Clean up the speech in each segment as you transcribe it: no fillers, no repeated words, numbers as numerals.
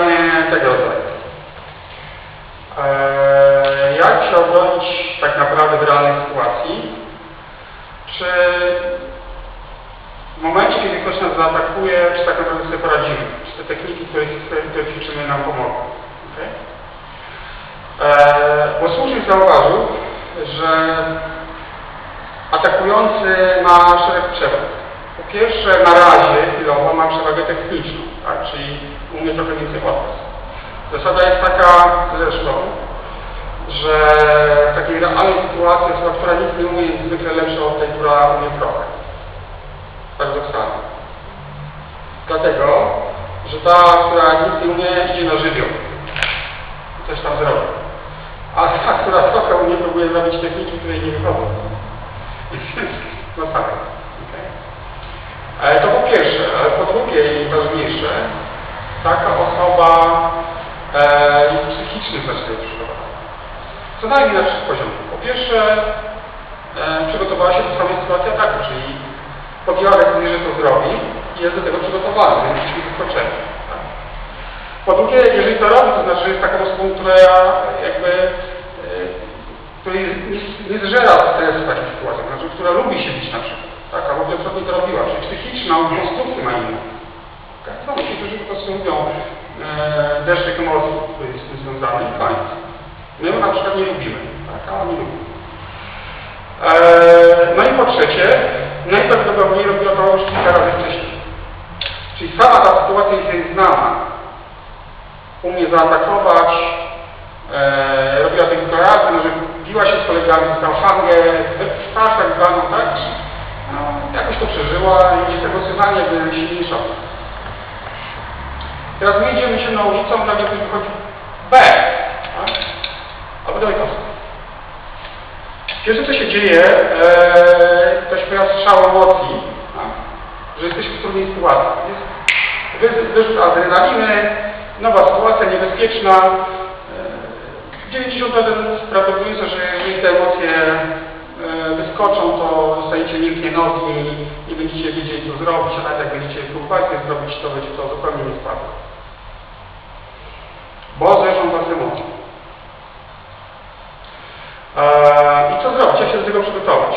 pytanie tego rodzaju. Jak się obronić tak naprawdę w realnej sytuacji? Czy w momencie, kiedy ktoś nas zaatakuje, czy tak naprawdę sobie poradzimy? Czy te techniki, które ćwiczymy, nam pomogą? Okay? Bo słusznie zauważył, że atakujący ma szereg przewag. Po pierwsze, na razie chwilowo ma przewagę techniczną, tak? Czyli umie trochę więcej odpas. Zasada jest taka zresztą, że w takiej realnej sytuacji osoba, która nic nie umie, jest zwykle lepsza od tej, która umie trochę. Paradoksalnie. Dlatego, że ta, która nic nie umie, idzie na żywioł. Coś tam zrobi. A ta, która trochę umie, próbuje zrobić techniki, które nie wychodzą. No tak. Okay. To po pierwsze, ale po drugie i ważniejsze, taka osoba jest psychicznie znacznie przygotowana. Co najmniej na 3 poziomach. Po pierwsze, przygotowała się do samej sytuacji ataku, czyli podjęła decyzję, że to zrobi i jest do tego przygotowana, więc jeśli wyskoczenie. Tak? Po drugie, jeżeli to robi, to znaczy, że jest taką osobą, która jakby której nie zżera stresu w takich sytuacjach, znaczy, która lubi się bić na przykład, tak? Albo wielokrotnie to robiła, czyli psychiczną konstrukcję ma inną. Tak? Są ci, którzy po prostu lubią deszczyk emocji, który jest z tym związany i koniec. My na przykład nie lubimy, tak? A oni lubią. No i po trzecie, najprawdopodobniej robiła to już kilka razy wcześniej. Czyli sama ta sytuacja jest jej znana. Umie zaatakować, robiła to kilka razy, może biła się z kolegami, dostała szangę, twarz tak zwaną, tak? No, jakoś to przeżyła i jest emocjonalnie jakby silniejsza. Teraz my idziemy się na ulicę, on nagle wychodzi B, tak? Albo dalej prosto. Pierwsze co się dzieje, to się pojawia strzał emocji, tak? Że jesteśmy w trudnej sytuacji. Jest wyrzut adrenaliny, nowa sytuacja, niebezpieczna. 90% prawdopodobieństwo, że jeżeli te emocje wyskoczą, to dostajecie miękkie nogi, nie będziecie wiedzieli co zrobić, a nawet jak będziecie próbowali zrobić, to będzie to zupełnie nie spadło. Bo zależą was emocje. I co zrobić? Jak się do tego przygotować?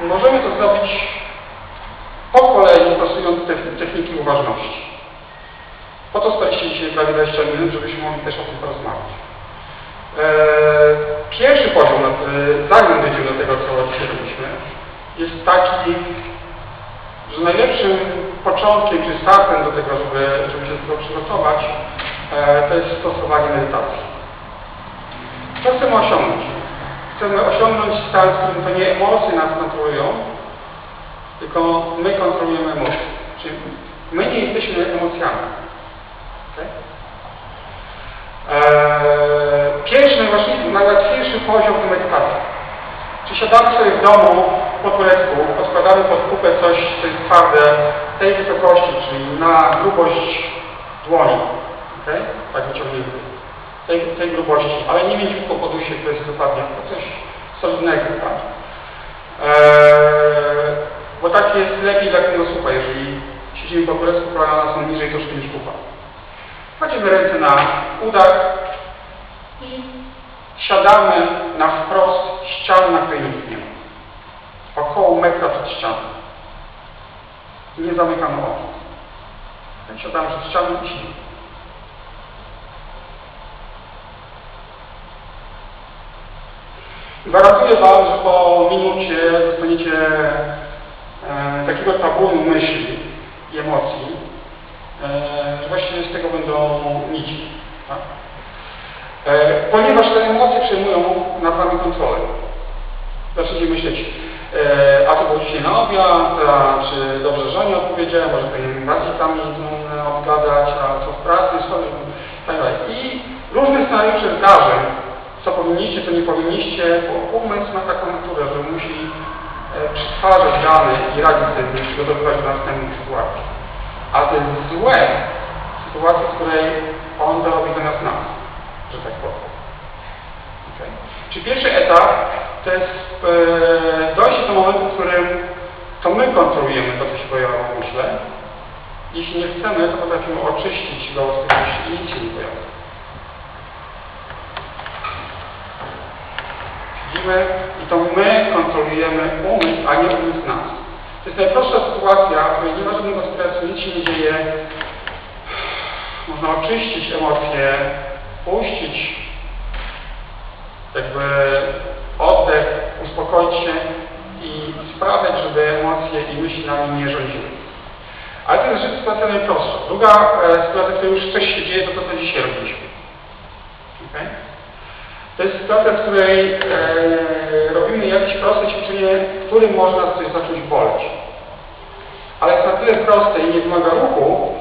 Możemy to zrobić po kolei, stosując techniki uważności. Po to staliście dzisiaj prawie 20 minut, żebyśmy mogli też o tym porozmawiać. Pierwszy poziom, zanim dojdziemy do tego, co dzisiaj robiliśmy, jest taki, że najlepszym początkiem czy startem do tego, żeby się do tego przygotować, to jest stosowanie medytacji. Co chcemy osiągnąć? Chcemy osiągnąć stan, w którym to nie emocje nas kontrolują, tylko my kontrolujemy emocje. Czyli my nie jesteśmy emocjami. Okay? Pierwszy, najłatwiejszy poziom to medytacja. Czy siadamy sobie w domu po turecku, podkładamy pod kupę coś, co jest twarde, tej wysokości, czyli na grubość dłoni. Okay? Tak wyciągnięty. Tej grubości, ale nie mięciutko podusie, to jest dokładnie coś solidnego. Tak? Bo tak jest lepiej dla kręgosłupa, jeżeli siedzimy po turecku, kolana są niżej troszkę niż kupa. Kładziemy ręce na udach i siadamy na wprost ścian, na której nic nie ma. Około metra przed ścianą. I nie zamykamy oczu. Tak siadamy przed ścianą i siedzimy. Gwarantuję wam, że po minucie dostaniecie takiego tabunu myśli i emocji, że właściwie z tego będą nici. Tak? Ponieważ te emocje przejmują nad wami kontrolę. Zaczniecie myśleć, a to było dzisiaj na obiad, a czy dobrze żonie odpowiedziałem, może powinienem bardziej tam odgadać, a co w pracy, tak dalej. I różne scenariusze zdarzeń, co powinniście, co nie powinniście, bo umysł ma taką naturę, że musi przetwarzać dane i radzić sobie, przygotowywać do następnych sytuacji. A te złe sytuacje, w której on dorobi do nas, że tak powiem. Okay. Czyli pierwszy etap to jest dojście do momentu, w którym to my kontrolujemy to, co się pojawiało w umyśle Jeśli nie chcemy, to potrafimy oczyścić go z tych myśli i nic się nie pojawia. Siedzimy i to my kontrolujemy umysł, a nie umysł nas. To jest najprostsza sytuacja, w której nie ma żadnego stresu, nic się nie dzieje. Można oczyścić emocje, puścić jakby oddech, uspokoić się i sprawiać, żeby emocje i myśli nami nie rządziły. Ale to jest sytuacja najprostsza. Druga sytuacja, w której już coś się dzieje, to to, co dzisiaj robiliśmy. Okay? To jest sytuacja, w której robimy jakieś proste ćwiczenie, w którym można coś zacząć boleć. Ale jest na tyle proste i nie wymaga ruchu,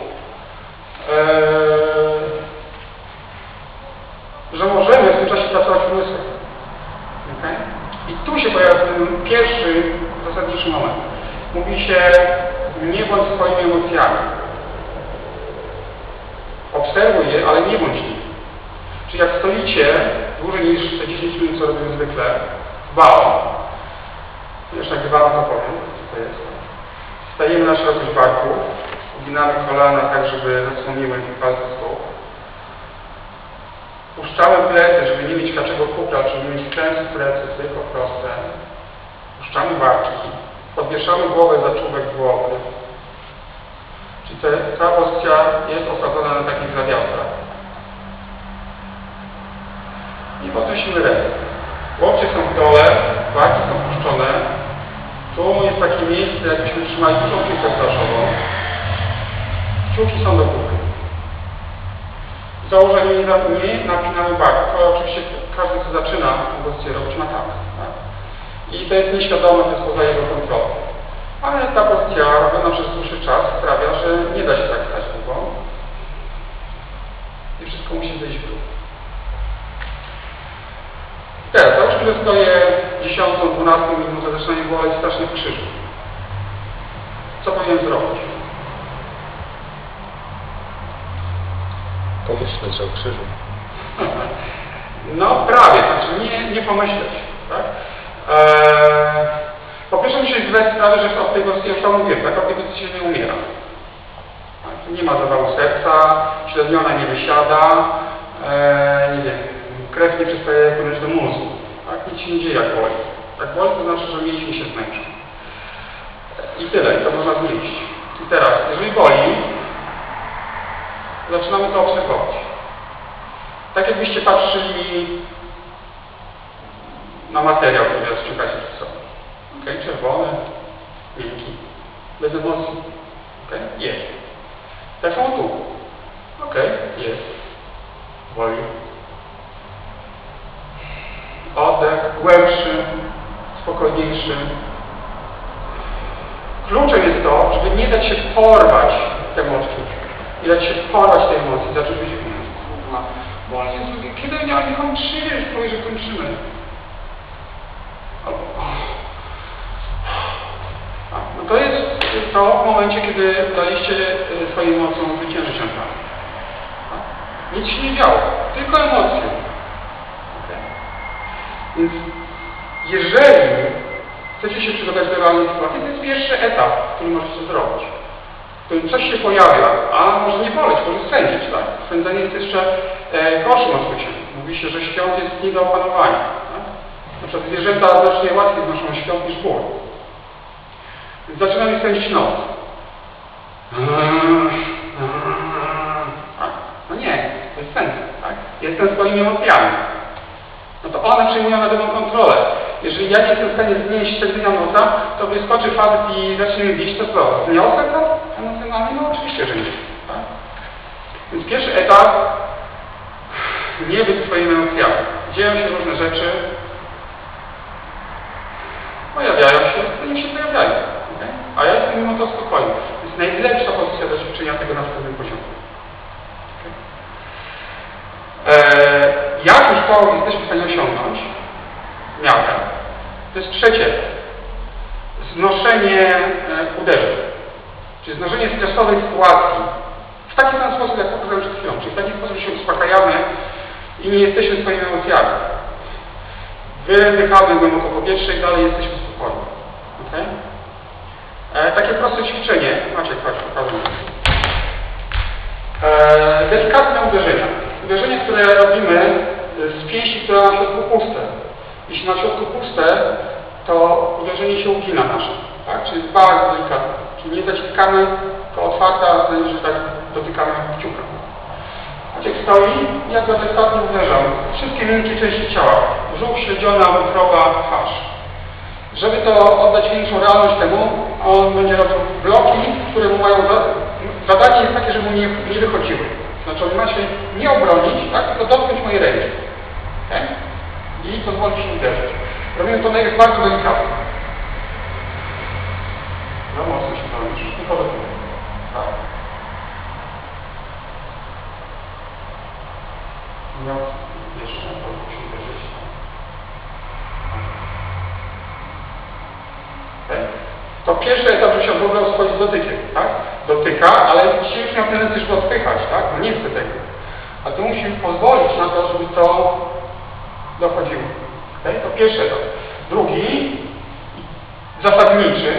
że możemy w tym czasie pracować umysłem. Okay? I tu się pojawia ten pierwszy, zasadniczy moment. Mówi się, nie bądź swoimi emocjami. Obserwuj je, ale nie bądź nimi. Czyli jak stoicie dłużej niż te 10 minut, co robimy zwykle, w balon, jeszcze nagrywamy to powiem, co to jest. Stajemy na szerokość barków, uginamy kolana tak, żeby zasłoniły palce stóp. Puszczamy plecy, żeby nie mieć kaczego kupra, czyli nie mieć kręców plecy, tylko proste. Puszczamy barki, podwieszamy głowę za czubek głowy. Czyli ta pozycja jest osadzona na takich zawiasach. I podnosimy ręce. Łokcie są w dole, barki są puszczone. Tu jest takie miejsce, jakbyśmy trzymali dużą piłkę planszową. Kciuki są do góry. W założeniu nie napinamy barków, ale oczywiście każdy, kto zaczyna tę pozycję robić, ma tak. I to jest nieświadome, to jest poza jego kontrolą. Ale ta pozycja robiona przez dłuższy czas sprawia, że nie da się tak stać długo. I wszystko musi zejść w dół. Teraz, załóżmy, że stoję 10, 12 minutę, zaczyna mnie boleć strasznie w krzyżu. Co powinienem zrobić? Pomyśleć o krzyżu. No prawie, znaczy nie pomyśleć. Tak? Po pierwsze muszę zdać sprawę, że w tej pozycji, już to mówiłem, tak? W tej pozycji się nie umiera. Tak? Nie ma zawału serca, średniona nie wysiada, nie wiem, krew nie przestaje płynąć do mózgu. Tak? Nic się nie dzieje jak boli. Jak boli, to znaczy, że mięśnie się zmęczą. I tyle, to można zmienić. I teraz, jeżeli boli, zaczynamy to obserwować. Tak jakbyście patrzyli na materiał, który rozciągacie przed sobą. Ok, czerwony, miękki, bez emocji. Ok, jest. Tak samo tu. Ok, jest. Woli. Oddech, głębszy, spokojniejszy. Kluczem jest to, żeby nie dać się porwać temu odczuciu. Nie dać się porwać tej emocji, zacząć być boli, kiedy ja nie kończymy, już powie, że kończymy. Albo, no to jest to w momencie, kiedy daliście swoim emocjom zwyciężyć nad wami. Nic się nie działo, tylko emocje. Okay. Więc jeżeli chcecie się przygotować do realnej sytuacji, to jest pierwszy etap, który możecie zrobić. W którym coś się pojawia, a może nie boleć, może swędzić, tak? Swędzenie jest jeszcze gorszym odczuciem. Mówi się, że świąt jest nie do opanowania. Tak? Na przykład zwierzęta znacznie łatwiej znoszą świąt niż ból. Więc zaczynamy swędzić nos. Tak? No nie, to jest swęd. Tak? Jestem swoimi emocjami. No to one przejmują nade mną kontrolę. Jeżeli ja nie jestem w stanie znieść swędzenia nosa, to wyskoczy facet i zacznie mnie bić, to co? Zniosę to emocjonalnie? No oczywiście, że nie. Tak? Więc pierwszy etap, nie być swoimi emocjami. Dzieją się różne rzeczy, pojawiają się, to nie się pojawiają. Okay? A ja jestem mimo to spokojny. To jest najlepsza pozycja do ćwiczenia tego na wstępnym poziomie. Jak już to jesteśmy w stanie osiągnąć, miarę, to jest trzecie, znoszenie uderzeń, czyli znoszenie stresowej sytuacji w taki sam sposób, jak pokazałem przed chwilą, czyli w taki sposób, że się uspokajamy i nie jesteśmy swoimi emocjami. Wydychamy głęboko powietrze i dalej jesteśmy spokojni. Okay? Takie proste ćwiczenie, Maciek, patrz, pokażę. Delikatne uderzenia. Uderzenie, które robimy z pięści, która ma na środku puste. Jeśli na środku puste, to uderzenie się ugina nasze. Tak? Czyli jest bardzo delikatne. Czyli nie zaciskamy, to otwarta, że tak dotykamy kciuka. Maciek stoi i jak go delikatnie uderzam. Wszystkie miękkie części ciała. Brzuch, śledziona, wątroba, twarz. Żeby to oddać większą realność temu, on będzie robił bloki, które mu mają zadanie jest takie, żeby mu nie wychodziły. Znaczy on ma się nie obronić, tak? Tylko dotknąć mojej ręki. Okay? I pozwolić się uderzyć. Robimy to bardzo delikatnie. No mocno się bronisz. I potem. Tak. No, jeszcze pozwól się uderzyć. Okay? To pierwszy etap, że się w ogóle oswoić z dotykiem, tak? Dotyka, ale dzisiaj już miał tendencję, żeby odpychać, tak? No nie chce tego. A tu musimy pozwolić na to, żeby to dochodziło. Okay? To pierwszy etap. Drugi, zasadniczy,